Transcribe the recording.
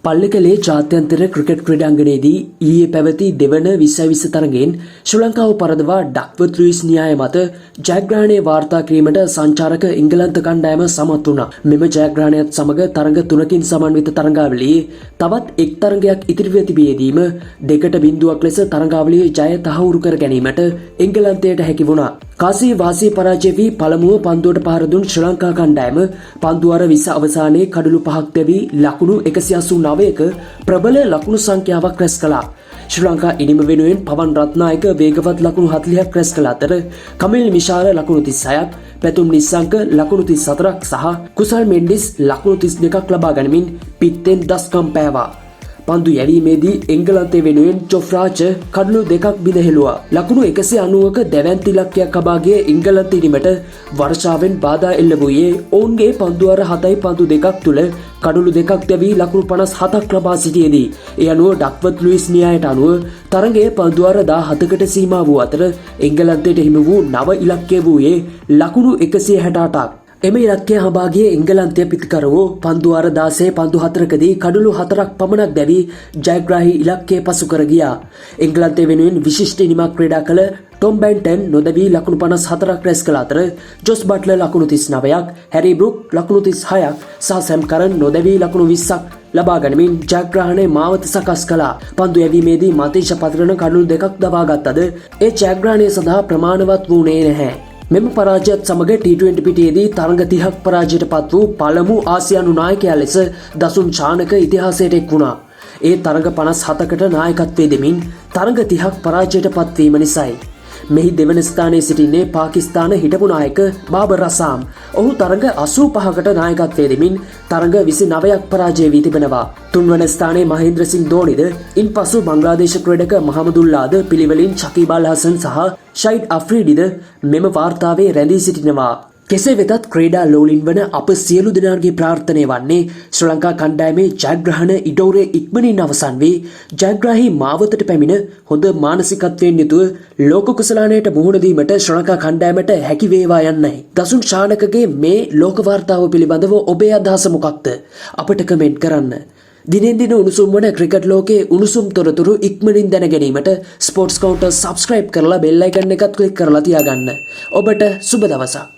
පල්ලිකලේ ජාත්‍යන්තර ක්‍රිකට් ක්‍රීඩාංගණයේදී ඊයේ පැවති දෙවන 2020 තරගයෙන් ශ්‍රී ලංකාව පරදවා ඩක්වර්ත් ලුයිස් න්‍යාය මත ජයග්‍රහණය වාර්තා කිරීමට සංචාරක එංගලන්ත කණ්ඩායම සමත් වුණා. මෙම ජයග්‍රහණයත් සමග තරග 3කින් සමන්විත තරගාවලියේ තවත් එක් තරගයක් ඉතිරිව තිබියදීම 2-0ක් ලෙස තරගාවලියේ ජය තහවුරු කර ගැනීමට එංගලන්තයට හැකි වුණා. කාසී වාසී පරාජය වී පළමුව පන්දුවට පහර දුන් ශ්‍රී ලංකා කණ්ඩායම පන්දු අර 20 අවසානයේ කඩලු 5ක් දැවී ලකුණු 189ක ප්‍රබල ලකුණු සංඛ්‍යාවක් රැස් කළා. ශ්‍රී ලංකා ඉනිම වෙනුවෙන් පවන් රත්නායක වේගවත් ලකුණු 40ක් රැස් කළ අතර කමිල් මිශාල ලකුණු 36ක්, පැතුම් නිස්සංක ලකුණු 34ක් සහ කුසල් මෙන්ඩිස් ලකුණු 32ක් ලබා ගනිමින් පිත්තෙන් දස්කම් පෑවා. පන්දු යැවීමේදී එංගලන්තය වෙනුවෙන් ජොෆ්රාච් කඩලු 2ක් බිඳ හෙළුවා. ලකුණු 190ක දැවැන්ති ඉලක්කයක් ලබා ගිය එංගලන්ත ඉනිමට වර්ෂාවෙන් බාධා එල්ල වූයේ ඔවුන්ගේ පන්දු අර 7යි පන්දු 2ක් තුල කඩලු 2ක් දැවී ලකුණු 57ක් ලබා සිටියේදී. ඒ අනුව ඩක්වර්ත් ලුයිස් න්‍යායට අනුව තරගයේ පන්දු අර 17කට සීමා වූ අතර එංගලන්තයට හිමි වූ නව ඉලක්කය වූයේ ලකුණු 168ක්. එම ඉලක්කය හඹා ගිය එංගලන්තය පිතිකරවෝ පන්දු අර 16 පන්දු 4කදී කඩලු 4ක් පමණක් දැවී ජයග්‍රාහී ඉලක්කය පසු කර ගියා. එංගලන්තය වෙනුවෙන් විශිෂ්ට ඉනිමක් ක්‍රීඩා කළ ටොම් බැන්ටන් නොදැවී ලකුණු 54ක් රැස් කළ අතර ජොස් බට්ලර් ලකුණු 39ක්, හැරි බ්‍රූක් ලකුණු 36ක් සහ සැම් කරන් නොදැවී ලකුණු 20ක් ලබා ගනිමින් ජයග්‍රහණයේ මාවත සකස් කළා. පන්දු යැවීමේදී මතීෂ පතරණ කඩලු 2ක් දවා ගත්තද ඒ ජයග්‍රහණය සඳහා ප්‍රමාණවත් වුණේ නැහැ. මෙම පරාජයත් සමග T20 පිටියේදී තරඟ 30ක් පරාජයට පත් වූ පළමු ආසියානු නායකයා ලෙස දසුන් චානක ඉතිහාසයට එක් වුණා. ඒ තරඟ 57කට නායකත්වයේ දෙමින් තරඟ 30ක් පරාජයට පත්වීම නිසායි. මෙහි දෙවන ස්ථානයේ සිටින්නේ පාකිස්තාන හිටපු නායක බාබර් අසාම්. ඔහු තරඟ 85කට නායකත්වයේ දෙමින් තරඟ 29ක් පරාජය වී තිබෙනවා. තුන්වන ස්ථානයේ මහේන්ද්‍ර සිං ධෝනිද, ඉන්පසු බංග්ලාදේශ ක්‍රීඩක මහමදුල්ලාද, පිළිවෙලින් ශකීබ් අල් හසන් සහ ෂයිඩ් අෆ්රීඩිද මෙම වාර්තාවේ රැඳී සිටිනවා. කෙසේ වෙතත් ක්‍රීඩා ලෝලින් වන අප සියලු දෙනාගේ ප්‍රාර්ථනය වන්නේ ශ්‍රී ලංකා කණ්ඩායමේ ජයග්‍රහණ ඉඩෝරේ ඉක්මනින් අවසන් වී ජයග්‍රාහී මාවතට පැමිණ හොඳ මානසිකත්වයෙන් යුතුව ලෝක කුසලානයට මුහුණ දීමට ශ්‍රී ලංකා කණ්ඩායමට හැකි වේවා යන්නයි. දසුන් ශානකගේ මේ ලෝක වාර්තාව පිළිබඳව ඔබේ අදහස මොකක්ද? අපට කමෙන්ට් කරන්න. දිනෙන් දින උණුසුම් වන ක්‍රිකට් ලෝකයේ උණුසුම් තොරතුරු ඉක්මනින් දැන ගැනීමට ස්පෝර්ට්ස් කවුන්ටර් සබ්ස්ක්‍රයිබ් කරලා බෙල් අයිකන් එකත් ක්ලික් කරලා තියාගන්න. ඔබට සුබ දවසක්.